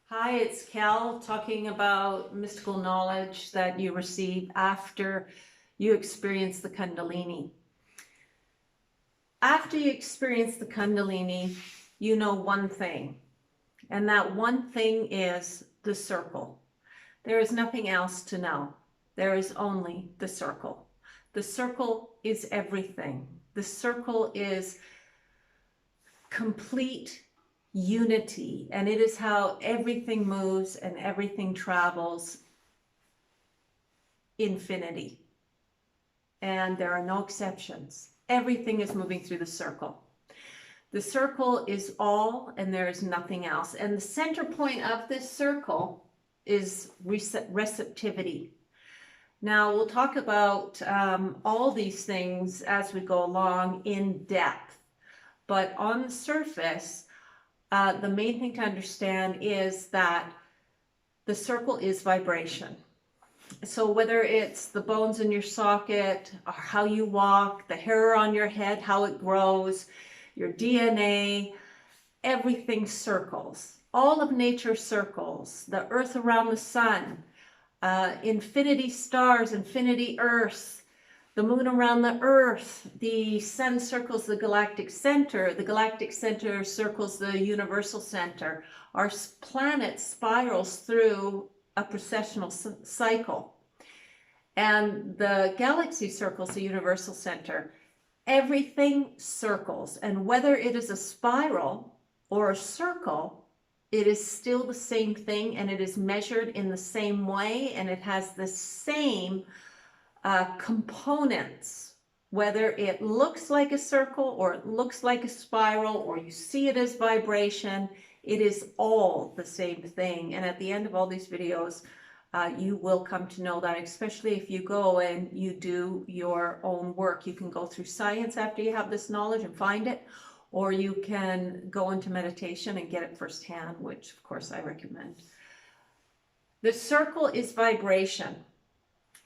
Hi, it's Cal talking about mystical knowledge that you receive after you experience the Kundalini. After you experience the Kundalini, you know one thing, and that one thing is the circle. There is nothing else to know. There is only the circle. The circle is everything. The circle is complete unity, and it is how everything moves and everything travels. Infinity, and there are no exceptions. Everything is moving through the circle. The circle is all, and there is nothing else, and the center point of this circle is receptivity. Now we'll talk about all these things as we go along in depth, but on the surface, the main thing to understand is that the circle is vibration. So whether it's the bones in your socket, or how you walk, the hair on your head, how it grows, your DNA, everything circles. All of nature circles. The earth around the sun, infinity stars, infinity earths, the moon around the earth, the sun circles the galactic center circles the universal center. Our planet spirals through a precessional cycle, and the galaxy circles the universal center. Everything circles, and whether it is a spiral or a circle, it is still the same thing, and it is measured in the same way, and it has the same components, whether it looks like a circle or it looks like a spiral or you see it as vibration. It is all the same thing, and at the end of all these videos you will come to know that, especially if you go and you do your own work. You can go through science after you have this knowledge and find it, or you can go into meditation and get it firsthand, which of course I recommend. The circle is vibration.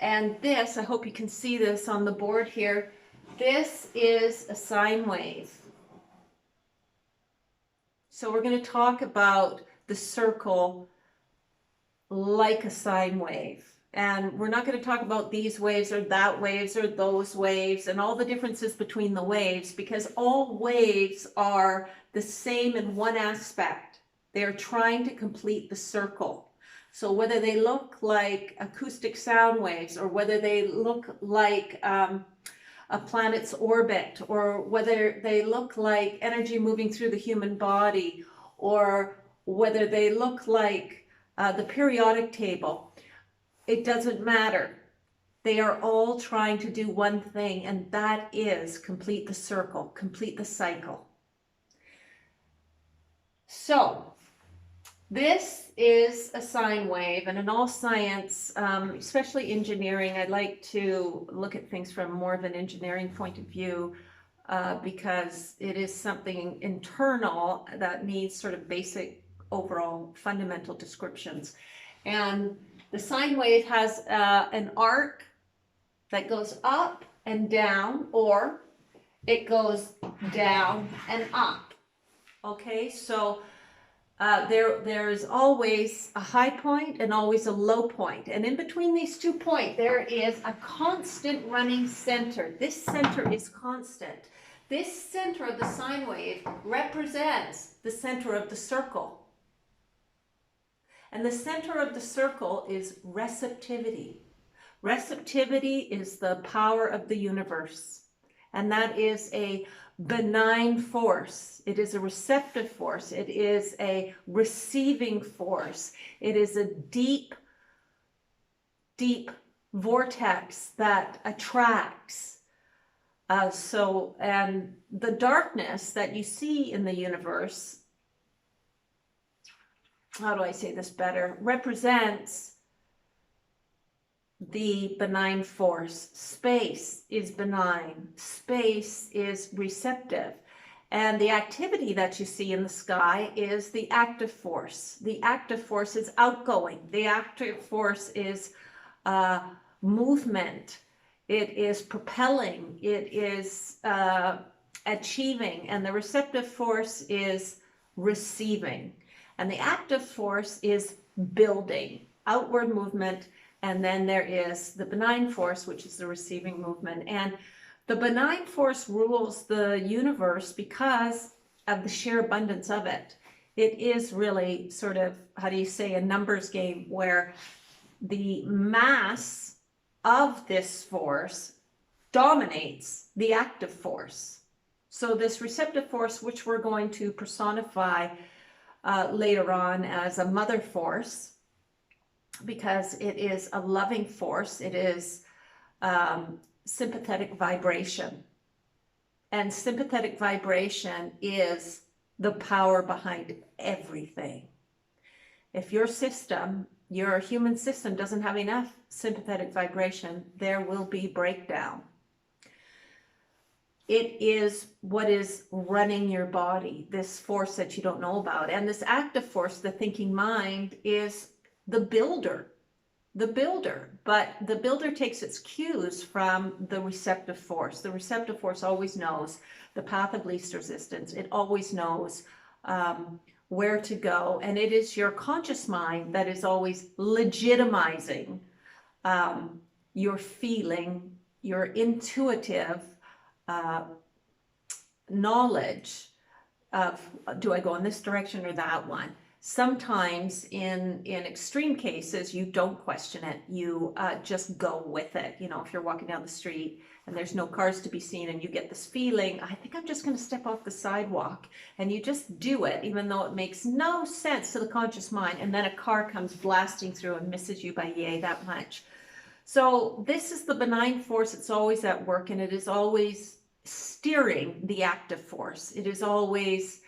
And this, I hope you can see this on the board here, this is a sine wave. So we're going to talk about the circle like a sine wave. And we're not going to talk about these waves or that waves or those waves and all the differences between the waves, because all waves are the same in one aspect. They're trying to complete the circle. So whether they look like acoustic sound waves, or whether they look like a planet's orbit, or whether they look like energy moving through the human body, or whether they look like the periodic table, it doesn't matter. They are all trying to do one thing, and that is complete the circle, complete the cycle. So this is a sine wave, and in all science, especially engineering, I like to look at things from more of an engineering point of view, because it is something internal that needs sort of basic overall fundamental descriptions. And the sine wave has an arc that goes up and down, or it goes down and up. Okay, so there is always a high point and always a low point. And in between these 2 points, there is a constant running center. This center is constant. This center of the sine wave represents the center of the circle. And the center of the circle is receptivity. Receptivity is the power of the universe. And that is a benign force. It is a receptive force. It is a receiving force. It is a deep, deep vortex that attracts. And the darkness that you see in the universe, how do I say this better, represents the benign force. Space is benign. Space is receptive. And the activity that you see in the sky is the active force. The active force is outgoing. The active force is movement. It is propelling. It is achieving. And the receptive force is receiving. And the active force is building, outward movement, and then there is the benign force, which is the receiving movement. And the benign force rules the universe because of the sheer abundance of it. It is really sort of, how do you say, a numbers game where the mass of this force dominates the active force. So this receptive force, which we're going to personify later on as a mother force, because it is a loving force, it is sympathetic vibration. And sympathetic vibration is the power behind everything. If your system, your human system, doesn't have enough sympathetic vibration, there will be breakdown. It is what is running your body, this force that you don't know about. And this active force, the thinking mind, is the builder. But the builder takes its cues from the receptive force. The receptive force always knows the path of least resistance. It always knows where to go. And it is your conscious mind that is always legitimizing your feeling, your intuitive knowledge of, do I go in this direction or that one? Sometimes in extreme cases, you don't question it. You just go with it. You know, if you're walking down the street and there's no cars to be seen and you get this feeling, I think I'm just going to step off the sidewalk, and you just do it, even though it makes no sense to the conscious mind. And then a car comes blasting through and misses you by yay that much. So this is the benign force. It's always at work, and it is always steering the active force. It is always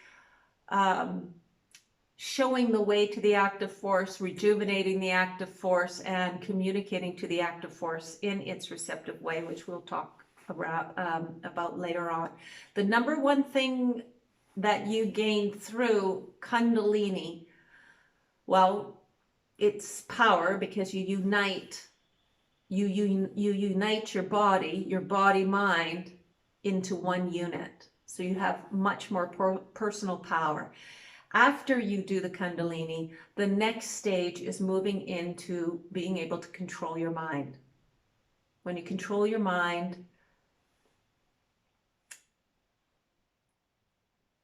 showing the way to the active force, rejuvenating the active force, and communicating to the active force in its receptive way, which we'll talk about later on. The number one thing that you gain through Kundalini, well, it's power, because you unite your body mind into one unit. So you have much more personal power. After you do the Kundalini, the next stage is moving into being able to control your mind. When you control your mind,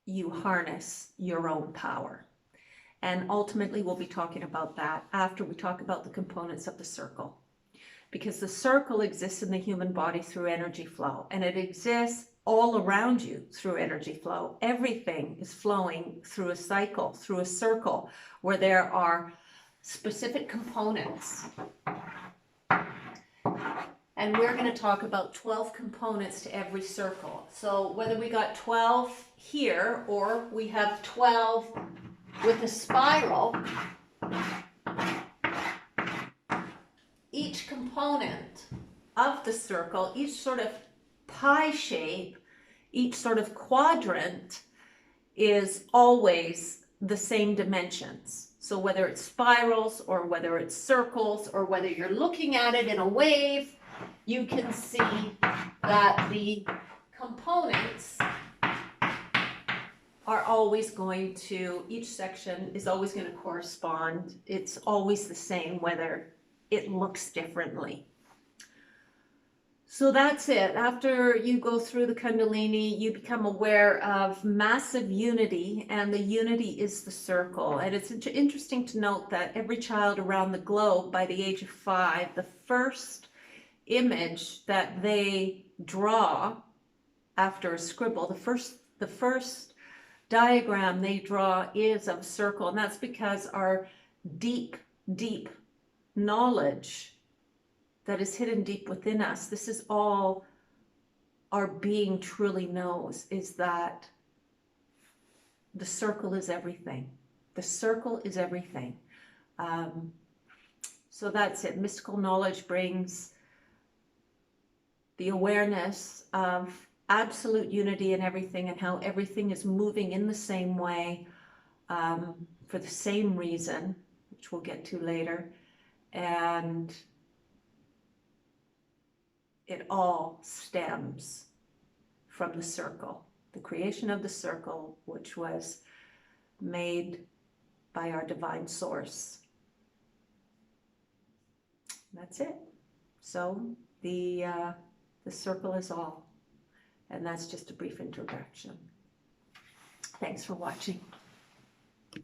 you harness your own power. And ultimately, we'll be talking about that after we talk about the components of the circle. Because the circle exists in the human body through energy flow, and it exists all around you through energy flow. Everything is flowing through a cycle, through a circle, where there are specific components. And we're going to talk about 12 components to every circle. So whether we got 12 here or we have 12 with a spiral, each component of the circle, each sort of pie shape, each sort of quadrant is always the same dimensions. So whether it's spirals or whether it's circles or whether you're looking at it in a wave, you can see that the components are always going to, each section is always going to correspond. It's always the same, whether it looks differently. So that's it. After you go through the Kundalini, you become aware of massive unity, and the unity is the circle. And it's interesting to note that every child around the globe, by the age of 5, the first image that they draw after a scribble, the first diagram they draw is of a circle. And that's because our deep knowledge that is hidden deep within us, this is all our being truly knows, is that the circle is everything. The circle is everything. So that's it. Mystical knowledge brings the awareness of absolute unity in everything, and how everything is moving in the same way for the same reason, which we'll get to later. And it all stems from the circle, the creation of the circle, which was made by our divine source. That's it. So the circle is all. And that's just a brief introduction. Thanks for watching.